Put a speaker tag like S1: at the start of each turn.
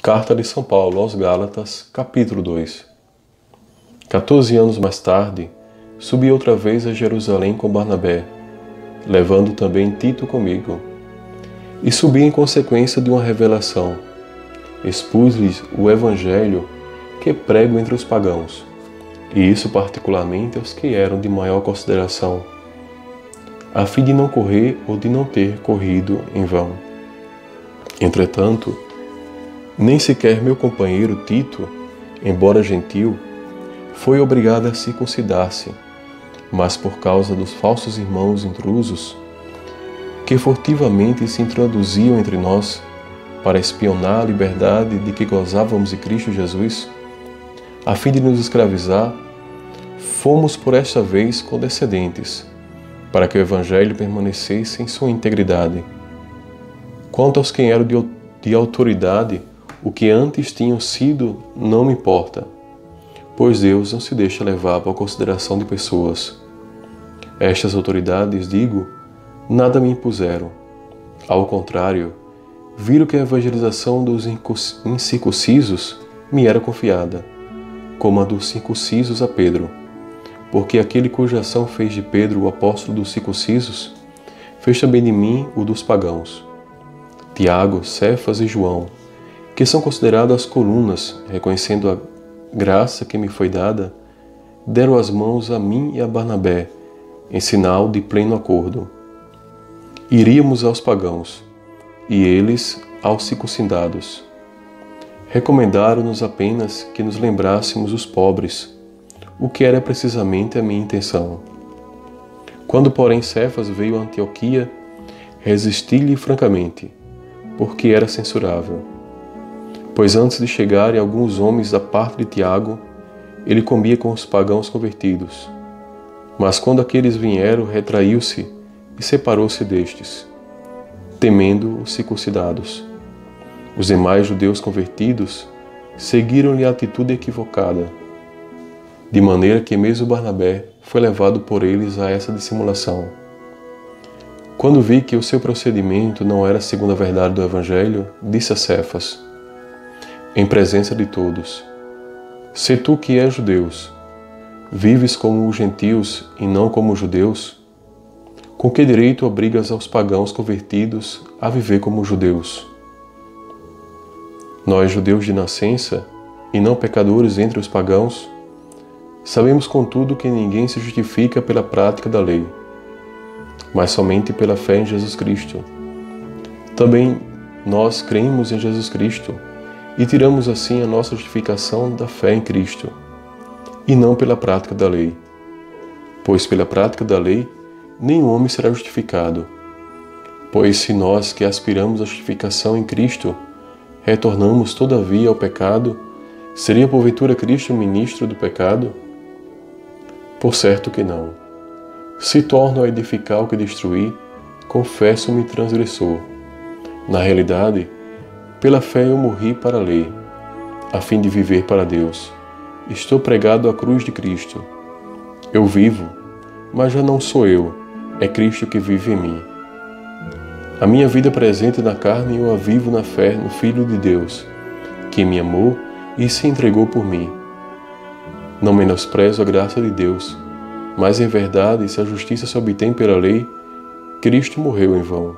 S1: Carta de São Paulo aos Gálatas, capítulo 2. 14 anos mais tarde, subi outra vez a Jerusalém com Barnabé, levando também Tito comigo. E subi em consequência de uma revelação. Expus-lhes o evangelho que prego entre os pagãos, e isso particularmente aos que eram de maior consideração, a fim de não correr ou de não ter corrido em vão. Entretanto, nem sequer meu companheiro Tito, embora gentil, foi obrigado a circuncidar-se, mas por causa dos falsos irmãos intrusos, que furtivamente se introduziam entre nós para espionar a liberdade de que gozávamos em Cristo Jesus, a fim de nos escravizar, fomos por esta vez condescendentes, para que o Evangelho permanecesse em sua integridade. Quanto aos que eram de autoridade, o que antes tinham sido não me importa, pois Deus não se deixa levar por consideração de pessoas. Estas autoridades, digo, nada me impuseram. Ao contrário, viram que a evangelização dos incircuncisos me era confiada, como a dos circuncisos a Pedro, porque aquele cuja ação fez de Pedro o apóstolo dos circuncisos, fez também de mim o dos pagãos. Tiago, Cefas e João, que são considerados as colunas, reconhecendo a graça que me foi dada, deram as mãos a mim e a Barnabé, em sinal de pleno acordo. Iríamos aos pagãos, e eles aos circuncidados. Recomendaram-nos apenas que nos lembrássemos os pobres, o que era precisamente a minha intenção. Quando, porém, Cefas veio a Antioquia, resisti-lhe francamente, porque era censurável. Pois antes de chegarem alguns homens da parte de Tiago, ele comia com os pagãos convertidos. Mas quando aqueles vieram, retraiu-se e separou-se destes, temendo os circuncidados. Os demais judeus convertidos seguiram-lhe a atitude equivocada, de maneira que mesmo Barnabé foi levado por eles a essa dissimulação. Quando vi que o seu procedimento não era segundo a verdade do Evangelho, disse a Cefas, em presença de todos: se tu que és judeus, vives como os gentios e não como os judeus, com que direito obrigas aos pagãos convertidos a viver como judeus? Nós, judeus de nascença, e não pecadores entre os pagãos, sabemos contudo que ninguém se justifica pela prática da lei, mas somente pela fé em Jesus Cristo. Também nós cremos em Jesus Cristo, e tiramos assim a nossa justificação da fé em Cristo, e não pela prática da lei. Pois pela prática da lei, nenhum homem será justificado. Pois se nós que aspiramos à justificação em Cristo, retornamos todavia ao pecado, seria porventura Cristo ministro do pecado? Por certo que não. Se torno a edificar o que destruí, confesso-me transgressor. Na realidade, pela fé eu morri para a lei, a fim de viver para Deus. Estou pregado à cruz de Cristo. Eu vivo, mas já não sou eu, é Cristo que vive em mim. A minha vida presente na carne eu a vivo na fé no Filho de Deus, que me amou e se entregou por mim. Não menosprezo a graça de Deus, mas em verdade, se a justiça se obtém pela lei, Cristo morreu em vão.